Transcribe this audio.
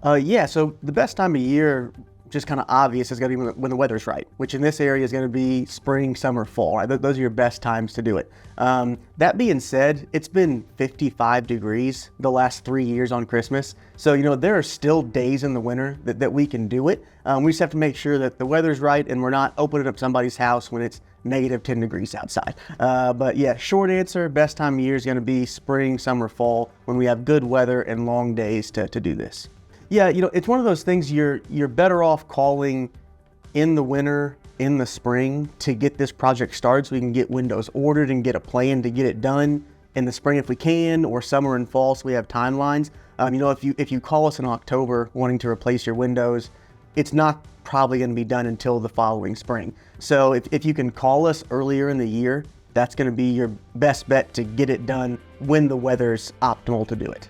Yeah, so the best time of year, just kind of obvious, is going to be when the weather's right, which in this area is going to be spring, summer, fall. Right? Those are your best times to do it. That being said, it's been 55 degrees the last 3 years on Christmas. So, there are still days in the winter that we can do it. We just have to make sure that the weather's right and we're not opening up somebody's house when it's negative 10 degrees outside. But yeah, short answer, best time of year is going to be spring, summer, fall, when we have good weather and long days to do this. Yeah, it's one of those things you're better off calling in the winter, in the spring to get this project started so we can get windows ordered and get a plan to get it done in the spring if we can, or summer and fall so we have timelines. If you call us in October wanting to replace your windows, it's not probably going to be done until the following spring. So if you can call us earlier in the year, that's going to be your best bet to get it done when the weather's optimal to do it.